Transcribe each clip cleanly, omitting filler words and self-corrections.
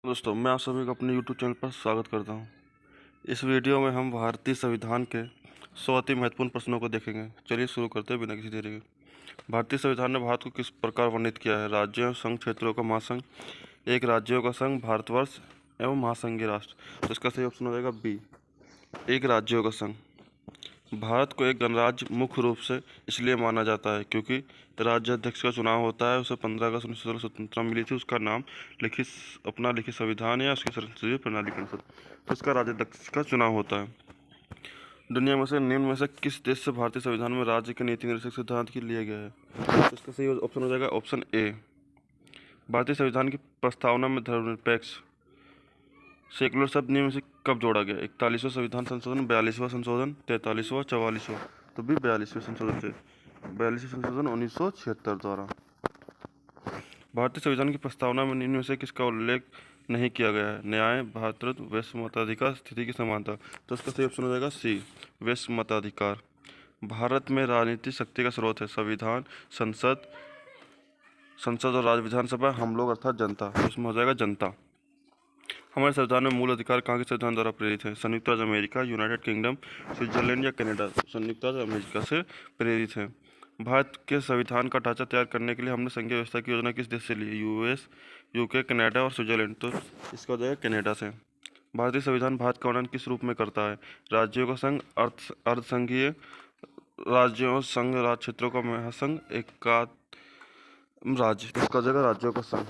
दोस्तों, मैं आप सभी को अपने YouTube चैनल पर स्वागत करता हूं। इस वीडियो में हम भारतीय संविधान के 100 अति महत्वपूर्ण प्रश्नों को देखेंगे। चलिए शुरू करते हैं बिना किसी देरी के। भारतीय संविधान ने भारत को किस प्रकार वर्णित किया है? राज्यों, संघ क्षेत्रों का महासंघ, एक राज्यों का संघ, भारतवर्ष एवं महासंघीय राष्ट्र। तो इसका सही ऑप्शन हो जाएगा बी, एक राज्यों का संघ। भारत को एक गणराज्य मुख्य रूप से इसलिए माना जाता है क्योंकि राज्य अध्यक्ष का चुनाव होता है। उसे 15 अगस्त 1917 स्वतंत्रता मिली थी। उसका नाम लिखित संविधान या उसकी संसदीय प्रणाली के अनुसार तो इसका राज्य अध्यक्ष का चुनाव होता है। दुनिया में से निम्न में से किस देश से भारतीय संविधान में राज्य के नीति निर्देशक सिद्धांत की लिया गया है? तो इसका सही ऑप्शन हो जाएगा ऑप्शन ए। भारतीय संविधान की प्रस्तावना में धर्मनिरपेक्ष सेकुलर शब्द नियम से कब जोड़ा गया? 41वां संविधान संशोधन, 42वां संशोधन, 43वां, 44वां। तो भी 42वें संशोधन से। 42वें संशोधन 1976 द्वारा। भारतीय संविधान की प्रस्तावना में निम्न में से किसका उल्लेख नहीं किया गया है? न्याय, भ्रातृत्व, वैश्य मताधिकार, स्थिति की समानता। तो इसका सही ऑप्शन हो जाएगा सी, वैश्य मताधिकार। भारत में राजनीतिक शक्ति का स्रोत है संविधान, संसद और राज्य विधानसभा, हम लोग अर्थात जनता। तो इसमें हो जाएगा जनता। हमारे संविधान में मूल अधिकार कहाँ के संविधान द्वारा प्रेरित है? संयुक्त राज्य अमेरिका, यूनाइटेड किंगडम, स्विट्जरलैंड या कनाडा? संयुक्त राज्य अमेरिका से प्रेरित है। भारत के संविधान का ढांचा तैयार करने के लिए हमने संघीय व्यवस्था की योजना किस देश से ली? यूएस, यूके, कनाडा और स्विट्जरलैंड। तो इसका हो जाएगा कनाडा से। भारतीय संविधान भारत का वर्णन किस रूप में करता है? राज्यों का संघ, अर्धसंघीय राज्यों, संघ राज्य क्षेत्रों का महासंघ, एकात्म राज्य। तो इसका हो जाएगा राज्यों का संघ।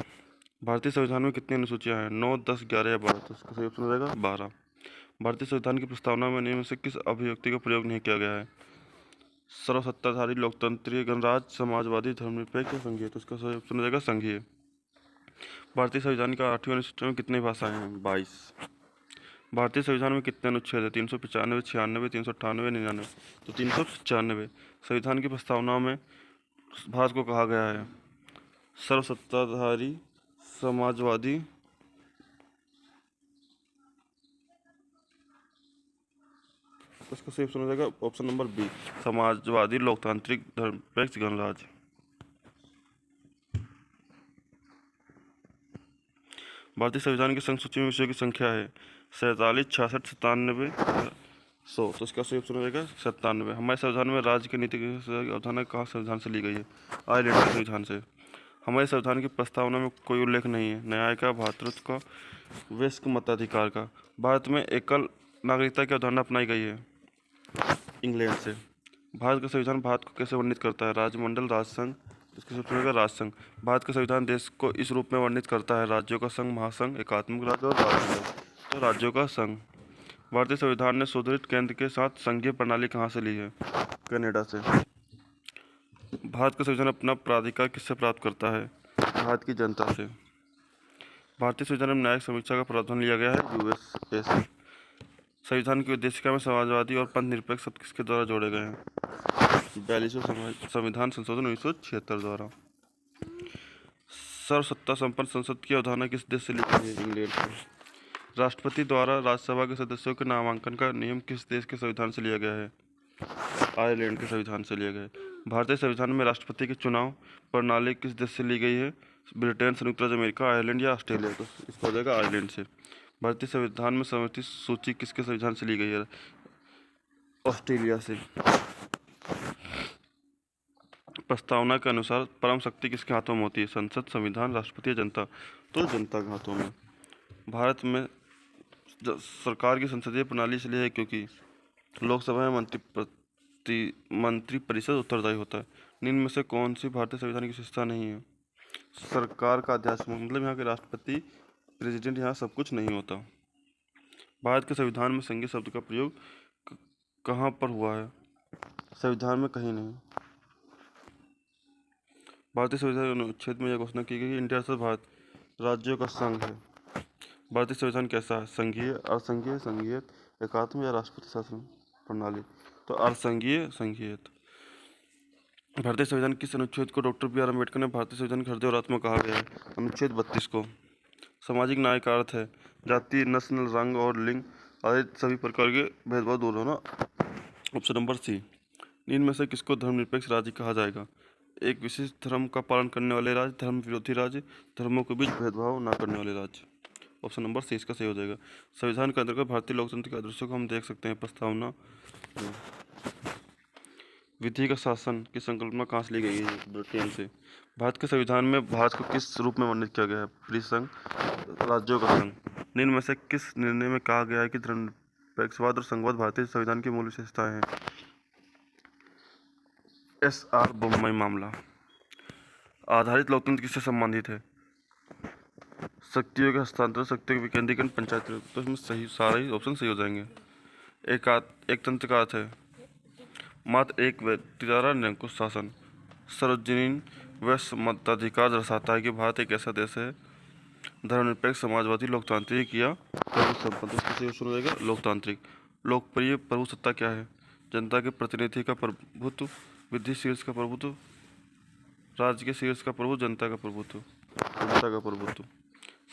भारतीय संविधान में कितनी अनुसूचियां हैं? 9, 10, 11 या 12। तो इसका सही ऑप्शन हो जाएगा 12। भारतीय संविधान की प्रस्तावना में निम्न में से किस अभिव्यक्ति का प्रयोग नहीं किया गया है? सर्वसत्ताधारी, लोकतंत्रीय, गणराज्य, समाजवादी, धर्मनिरपेक्ष या संघीय। तो इसका सही ऑप्शन हो जाएगा संघीय। भारतीय संविधान का 8वीं अनुसूची में कितनी भाषाएं हैं? 22। भारतीय संविधान में कितने अनुच्छेद है? 395, 96, 398, 99। तो 395। संविधान की प्रस्तावना में भारत को कहा गया है सर्वसत्ताधारी, समाजवादी, इसका सही ऑप्शन हो जाएगा ऑप्शन नंबर बी, समाजवादी, लोकतांत्रिक, धर्मनिरपेक्ष, गणराज्य। भारतीय संविधान की संघ सूची में विषयों की संख्या है 47, 66, 97, 100। तो इसका सही ऑप्शन हो जाएगा 97। हमारे संविधान में राज्य की नीति की अवधारणा कहाँ संविधान से ली गई है? आयरलैंड के संविधान से। हमारे संविधान की प्रस्तावना में कोई उल्लेख नहीं है न्याय का, भ्रातृत्व का, वैश्य मताधिकार का। भारत में एकल नागरिकता की अवधारणा अपनाई गई है इंग्लैंड से। भारत का संविधान भारत को कैसे वर्णित करता है? राज्यमंडल, राजसंघ। इसके सबसे पहले राजसंघ। भारत का संविधान देश को इस रूप में वर्णित करता है राज्यों का संघ, महासंघ, एकात्मिक राज्य और राज्यमंडल। तो राज्यों का संघ। भारतीय संविधान ने सुदृढ़ केंद्र के साथ संघीय प्रणाली कहाँ से ली है? कनाडा से। भारत का संविधान अपना प्राधिकार किससे प्राप्त करता है? भारत की जनता से। भारतीय संविधान में न्यायिक समीक्षा का प्रावधान लिया गया है यूएसए से। संविधान की उद्देशिका में समाजवादी और पंथ निरपेक्ष शब्द किसके द्वारा जोड़े गए हैं? 42वें संविधान संशोधन 1976 द्वारा। सर्वसत्ता संपन्न संसद की अवधारणा किस देश से ली गई है? इंग्लैंड से। राष्ट्रपति द्वारा राज्यसभा के सदस्यों के नामांकन का नियम किस देश के संविधान से लिया गया है? आयरलैंड के संविधान से लिया गया है। भारतीय संविधान में राष्ट्रपति की चुनाव प्रणाली किस देश से ली गई है? ब्रिटेन, संयुक्त राज्य अमेरिका, आयरलैंड या ऑस्ट्रेलिया। तो इसका हो जाएगा आयरलैंड से। भारतीय संविधान में समवर्ती सूची किसके संविधान से ली गई है? ऑस्ट्रेलिया से। प्रस्तावना के अनुसार परम शक्ति किसके हाथों में होती है? संसद, संविधान, राष्ट्रपति या जनता। तो जनता के हाथों में। भारत में सरकार की संसदीय प्रणाली इसलिए है क्योंकि लोकसभा में मंत्री परिषद उत्तरदायी होता है। निम्न में से कौन सी भारतीय संविधान की विशेषता नहीं है? सरकार का अध्यादेश, मतलब यहाँ के राष्ट्रपति, प्रेसिडेंट, यहाँ सब कुछ नहीं होता। भारत के संविधान में संघीय शब्द का प्रयोग कहाँ पर हुआ है? संविधान में कहीं नहीं। भारतीय संविधान अनुच्छेद में यह घोषणा की गई कि इंडिया अर्थात भारत राज्यों का संघ है। भारतीय संविधान कैसा है? संघीय, असंघीय, संघीय, एकात्म या राष्ट्रपति शासन प्रणाली। तो असंघीय, संघीय। भारतीय संविधान किस अनुच्छेद को डॉक्टर बी आर अम्बेडकर ने भारतीय संविधान के हृदय और आत्मा कहा गया है? अनुच्छेद 32 को। सामाजिक न्याय का अर्थ है जाति, नस्ल, रंग और लिंग आदि सभी प्रकार के भेदभाव दूर होना। Option number C. इनमें से किसको धर्मनिरपेक्ष राज्य कहा जाएगा? एक विशिष्ट धर्म का पालन करने वाले राज्य, धर्म विरोधी राज्य, धर्मों के बीच भेदभाव न करने वाले राज्य। ऑप्शन नंबर सी इसका सही हो जाएगा। संविधान के अंतर्गत भारतीय लोकतंत्र के आदर्शों को हम देख सकते हैं। प्रस्तावना, विधि का शासन की संकल्पना कहाँ से ली गई है? ब्रिटेन से। भारत के संविधान में भारत को किस रूप में वर्णित किया गया है? परिसंघ, राज्यों का संघ। निम्न में से किस निर्णय में कहा गया है कि धर्मनिरपेक्षवाद और संघवाद भारतीय संविधान की मूल विशेषताएं हैं? SR बोम्मई मामला। आधारित लोकतंत्र किससे संबंधित है? शक्तियों के हस्तांतरण, शक्तियों के विकेंद्रीकरण, पंचायत राज। तो इसमें सही सारे ही ऑप्शन सही हो जाएंगे। एक तंत्र का अर्थ है मात्र एक व्यक्ति द्वारा निरंकुश शासन। सार्वजनीन व मताधिकार दर्शाता है कि भारत एक ऐसा देश है धर्मनिरपेक्ष, समाजवादी, लोकतांत्रिक या प्रभुत्व संपन्न। इसका सही ऑप्शन हो जाएगा लोकतांत्रिक। लोकप्रिय प्रभुसत्ता क्या है? जनता के प्रतिनिधि का प्रभुत्व, विधि शीर्ष का प्रभुत्व, राज्य के शीर्ष का प्रभुत्व, जनता का प्रभुत्व, जनता का प्रभुत्व।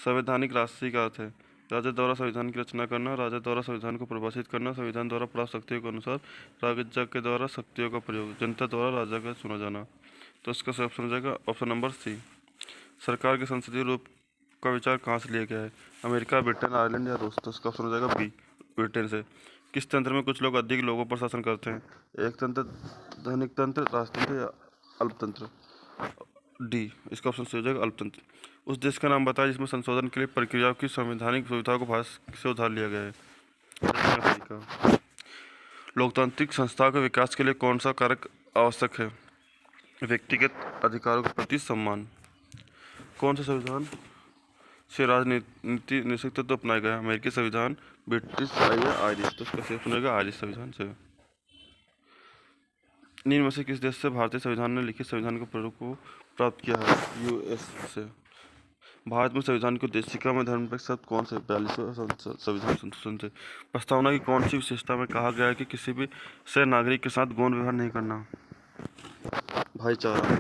संवैधानिक राष्ट्रीय का अर्थ है राजा द्वारा संविधान की रचना करना, राजा द्वारा संविधान को परिभाषित करना, संविधान द्वारा प्राप्त शक्तियों के अनुसार राजा के द्वारा शक्तियों का प्रयोग, जनता द्वारा राजा का चुना जाना। तो इसका सही ऑप्शन हो जाएगा ऑप्शन नंबर सी। सरकार के संसदीय रूप का विचार कहाँ से लिया गया है? अमेरिका, ब्रिटेन, आयरलैंड या रूस। तो इसका ऑप्शन हो जाएगा बी, ब्रिटेन से। किस तंत्र में कुछ लोग अधिक लोगों पर शासन करते हैं? एक तंत्र, धनिक तंत्र, राजतंत्र या अल्पतंत्र। डी, इसका ऑप्शन सही हो जाएगा अल्पतंत्र। उस देश का नाम बताएं जिसमें संशोधन के लिए प्रक्रियाओं की संवैधानिक सुविधाओं को भारत से उधार लिया गया है। दक्षिण अफ्रीका। लोकतांत्रिक संस्था के विकास के लिए कौन सा कारक आवश्यक है? व्यक्तिगत अधिकारों के प्रति सम्मान। कौन सा संविधान से राजनीति निषेध तत्व अपनाया गया? अमेरिकी संविधान, ब्रिटिश या आयरिश। तो इसका सही ऑप्शन होगा आयरिश संविधान से। निम्न में से किस देश से भारतीय संविधान ने लिखित संविधान के प्रारूप को प्राप्त किया है? US से। भारत में संविधान की उद्देशिका में धर्मनिरपेक्ष शब्द कौन से 42वें संविधान संशोधन से? प्रस्तावना की कौन सी विशेषता में कहा गया है कि किसी भी सह नागरिक के साथ गौण व्यवहार नहीं करना? भाईचारा।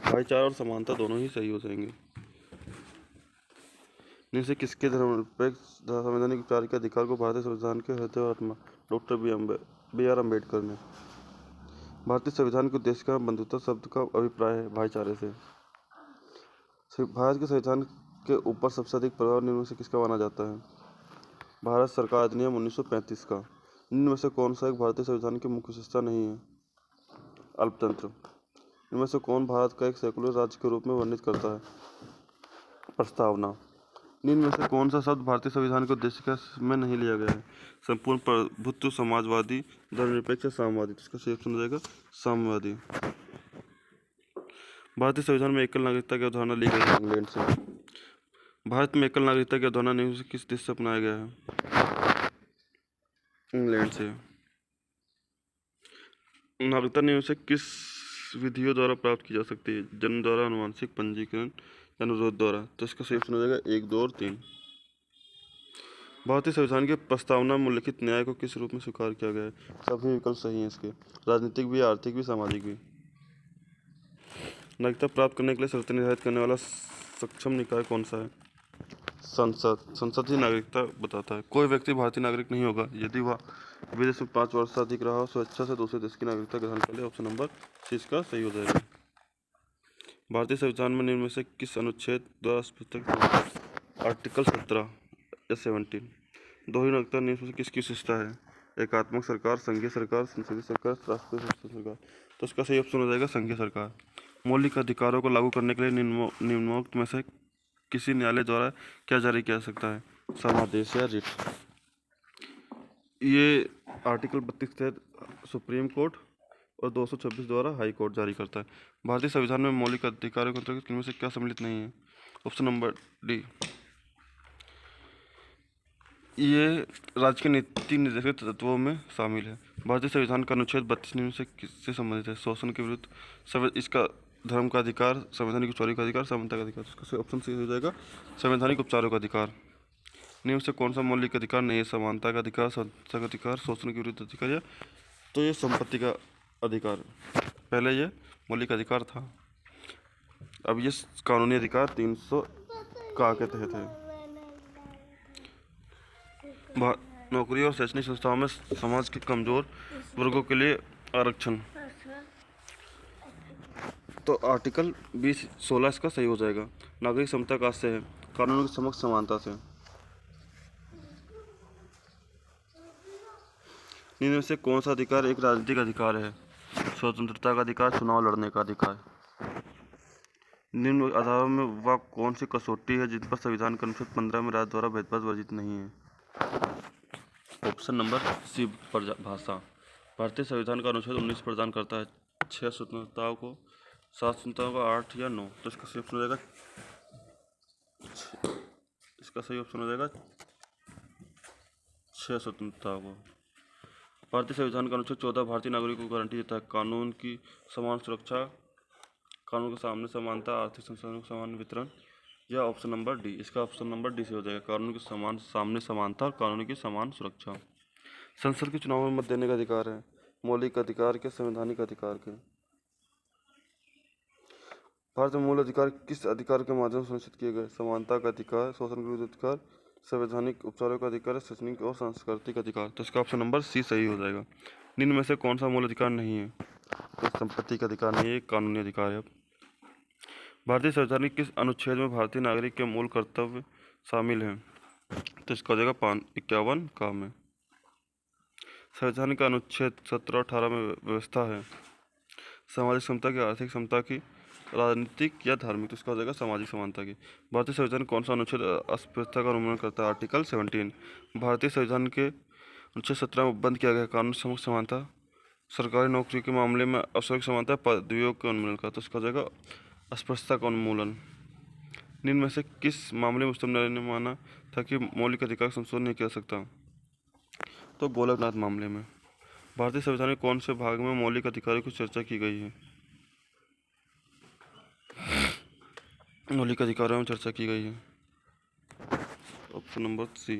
भाईचारा और समानता दोनों ही सही हो जाएंगे। निम्न से किसके धर्मनिरपेक्ष संवैधानिक उपचार के अधिकार को भारतीय संविधान के हृदय आत्मा डॉक्टर BR अम्बेडकर ने? भारतीय संविधान के उद्देश्य का बंधुता शब्द का अभिप्राय है भाईचारे से। भारत के संविधान के ऊपर सबसे अधिक प्रभाव निम्न में से किसका माना जाता है? भारत सरकार अधिनियम 1935 का। निम्न में से कौन सा एक भारतीय संविधान की मुख्य विशेषता नहीं है? अल्पतंत्र। इनमें से कौन भारत का एक सेकुलर राज्य के रूप में वर्णित करता है? प्रस्तावना। निम्न में से कौन सा शब्द भारतीय संविधान के उद्देश्य में नहीं लिया गया है? संपूर्ण प्रभुत्व, समाजवादी, धर्मनिरपेक्ष, साम्यवादी। इसका सही ऑप्शन हो जाएगा साम्यवादी। भारतीय संविधान में एकल नागरिकता की अवधारणा ली गई है इंग्लैंड से। भारत में एकल नागरिकता की अवधारणा निम्न से किस देश से अपनाया गया है? इंग्लैंड से। नागरिकता नियम से किस विधियों द्वारा प्राप्त की जा सकती है? जन्म द्वारा, अनुवांशिक, पंजीकरण, अनुरोध द्वारा। तो इसका सही ऑप्शन हो जाएगा 1, 2 और 3। भारतीय संविधान के प्रस्तावना में उल्लिखित न्याय को किस रूप में स्वीकार किया गया है? सभी विकल्प सही हैं इसके, राजनीतिक भी, आर्थिक भी, सामाजिक भी। नागरिकता प्राप्त करने के लिए शर्तें निर्धारित करने वाला सक्षम निकाय कौन सा है? संसद। संसद ही नागरिकता बताता है। कोई व्यक्ति भारतीय नागरिक नहीं होगा यदि वह विदेश में 5 वर्ष से अधिक रहा हो, स्वेच्छा से दूसरे देश की नागरिकता ग्रहण कर ले। ऑप्शन नंबर सी इसका सही हो जाएगा। भारतीय संविधान में निम्न में से किस अनुच्छेद द्वारा स्पष्ट? आर्टिकल 17 या 17। दोहरी नागरिकता निम्न में से किसकी विशेषता है? एकात्मक सरकार, संघीय सरकार, संसदीय सरकार, राष्ट्रीय सरकार। तो इसका सही ऑप्शन हो जाएगा संघीय सरकार। मौलिक अधिकारों को लागू करने के लिए निम्नोक्त में से किसी न्यायालय द्वारा क्या जारी किया जा सकता है? समादेश या रिट। ये आर्टिकल 32 के तहत सुप्रीम कोर्ट और 226 द्वारा हाई कोर्ट जारी करता है। भारतीय संविधान में मौलिक अधिकारों के अंतर्गत इनमें से क्या सम्मिलित नहीं है? Option number D. ये राज्य के नीति निर्देशक तत्वों में शामिल है। भारतीय संविधान का अनुच्छेद 32 निम्न से किससे संबंधित है? शोषण के विरुद्ध, इसका धर्म का अधिकार, संवैधानिक उपचारों का अधिकार, समानता का अधिकार। इसका ऑप्शन सही हो जाएगा संवैधानिक उपचारों का अधिकार। निम्न से कौन सा मौलिक अधिकार नहीं है? समानता का अधिकार, स्वतंत्रता का अधिकार, शोषण के विरुद्ध अधिकार या तो ये संपत्ति का अधिकार। पहले ये मौलिक अधिकार था, अब ये कानूनी अधिकार 300 का के तहत है। नौकरी और शैक्षणिक संस्थाओं में समाज के कमजोर वर्गों के लिए आरक्षण। तो आर्टिकल 20-16 इसका सही हो जाएगा। नागरिक समता का से है, कानून के समक्ष समानता से। निम्न में से कौन सा अधिकार एक राजनीतिक अधिकार है? स्वतंत्रता का अधिकार, चुनाव लड़ने का अधिकार। निम्न आधारों में वह कौन सी कसौटी है जिन पर संविधान के अनुच्छेद 15 में राज्य द्वारा भेदभाव वर्जित नहीं है? ऑप्शन नंबर सी, भाषा। भारतीय संविधान का अनुच्छेद 19 प्रदान करता है 6 स्वतंत्रताओं को, 7 स्वतंत्रताओं को, 8 या 9। तो इसका सही ऑप्शन हो जाएगा, इसका सही ऑप्शन हो जाएगा 6 स्वतंत्रताओं को। भारतीय संविधान का अनुच्छेद 14 भारतीय नागरिकों को गारंटी देता है कानून की समान सुरक्षा, कानून के सामने समानता, आर्थिक संसाधनों का समान वितरण, या ऑप्शन नंबर डी। इसका ऑप्शन नंबर डी से हो जाएगा, कानून के समान सामने समानता और कानून की समान सुरक्षा। संसद के चुनाव में मत देने का अधिकार है, मौलिक अधिकार के, संवैधानिक अधिकार के। भारत में मूल अधिकार किस अधिकार के माध्यम से सुनिश्चित किए गए? समानता का अधिकार, शोषण के विरुद्ध अधिकार, संवैधानिक उपचारों का अधिकार, शैक्षणिक और सांस्कृतिक अधिकार। तो इसका ऑप्शन नंबर सी सही हो जाएगा। निम्न में से कौन सा मूल अधिकार नहीं है? तो संपत्ति का अधिकार नहीं है, कानूनी अधिकार है। भारतीय संविधान के किस अनुच्छेद में भारतीय नागरिक के मूल कर्तव्य शामिल हैं? तो इसका हो जाएगा 51 का में। संविधान का अनुच्छेद 17 और 18 में व्यवस्था है सामाजिक समता की, आर्थिक समता की, राजनीतिक या धार्मिक। तो इसका हो जाएगा सामाजिक समानता की। भारतीय संविधान कौन सा अनुच्छेद अस्पृश्यता का उन्मूलन करता है? आर्टिकल 17। भारतीय संविधान के अनुच्छेद 17 में बंद किया गया कानून समक्ष समानता, सरकारी नौकरी के मामले में अवसर की समानता, पदवियों के उन्मूलन का। तो इसका हो जाएगा अस्पृश्यता का उन्मूलन। निम्न में से किस मामले में उच्चतम न्यायालय ने माना था कि मौलिक अधिकार संशोधन नहीं किया सकता? तो गोलकनाथ मामले में। भारतीय संविधान के कौन से भाग में मौलिक अधिकारों की चर्चा की गई है? मौलिक अधिकारों में चर्चा की गई है, ऑप्शन नंबर सी।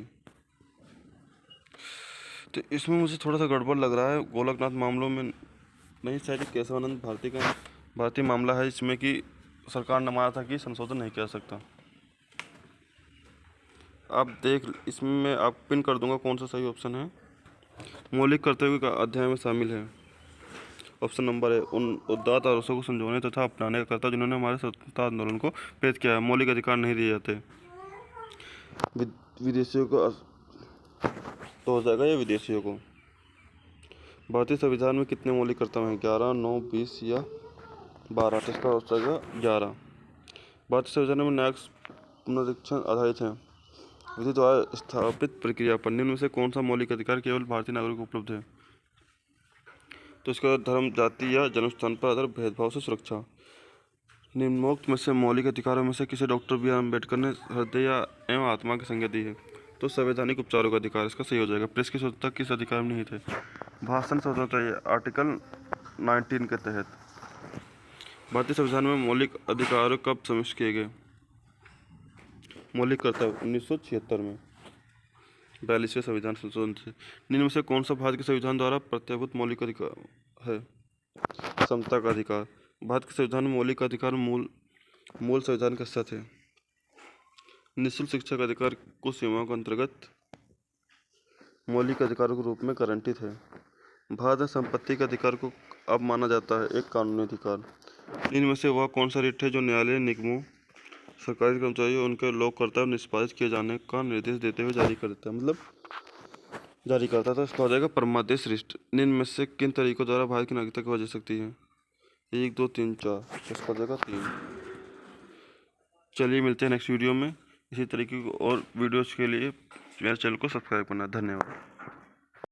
तो इसमें मुझे थोड़ा सा गड़बड़ लग रहा है, गोलकनाथ मामलों में नहीं, शायद केशवानंद भारतीय मामला है, इसमें कि सरकार ने माना था कि संशोधन नहीं किया सकता। आप देख, इसमें मैं आप पिन कर दूंगा कौन सा सही ऑप्शन है। मौलिक कर्तव्य का अध्याय में शामिल है, ऑप्शन नंबर है उन उदात्त आदर्शों को संजोने तथा अपनाने का कर्तव्य जिन्होंने हमारे स्वतंत्रता आंदोलन को प्रेरित किया है। मौलिक अधिकार नहीं दिए जाते विदेशियों को, तो हो जाएगा ये विदेशियों को। भारतीय संविधान में कितने मौलिक कर्तव्य हैं? 11, 9, 20 या 12। तो इसका हो जाएगा 11। भारतीय संविधान में न्यायिक पुनरीक्षण आधारित है विधि द्वारा स्थापित प्रक्रिया पर। निम्न में से कौन सा मौलिक अधिकार केवल भारतीय नागरिक को उपलब्ध है? तो इसका धर्म, जाति या जन्म स्थान पर आधार भेदभाव से सुरक्षा। निम्नोक्त में से मौलिक अधिकारों में से किसे डॉक्टर बी आर अम्बेडकर ने हृदय एवं आत्मा की संज्ञा दी है? तो संवैधानिक उपचारों का अधिकार, इसका सही हो जाएगा। प्रेस की स्वतंत्रता किस अधिकार में नहीं थे? भाषण स्वतंत्रता, ये आर्टिकल 19 के तहत। भारतीय संविधान में मौलिक अधिकार कब समाविष्ट किए गए? मौलिक कर्तव्य 1976 में, 42वें संविधान संशोधन से। निम्न में से कौन सा भारत के संविधान द्वारा प्रत्याभूत मौलिक अधिकार है? समता का अधिकार। भारत के संविधान में मौलिक अधिकार मूल संविधान का हिस्सा थे। निःशुल्क शिक्षा का अधिकार कुछ सीमाओं के अंतर्गत मौलिक अधिकारों के रूप में गारंटित है। भारत में संपत्ति के अधिकार को अब माना जाता है एक कानूनी अधिकार। इनमें से वह कौन सा रिट है जो न्यायालय, निगमों, सरकारी कर्मचारियों, उनके लोक कर्तव्य निष्पादित किए जाने का निर्देश देते हुए जारी कर देता है, मतलब जारी करता था? इसका हो जाएगा परमादेश रिट। निम्न में से किन तरीकों द्वारा भारत की नागरिकता की वजह सकती है? 1, 2, 3, 4। इसका हो जाएगा 3। चलिए मिलते हैं नेक्स्ट वीडियो में। इसी तरीके की और वीडियोज़ के लिए मेरे चैनल को सब्सक्राइब करना। धन्यवाद।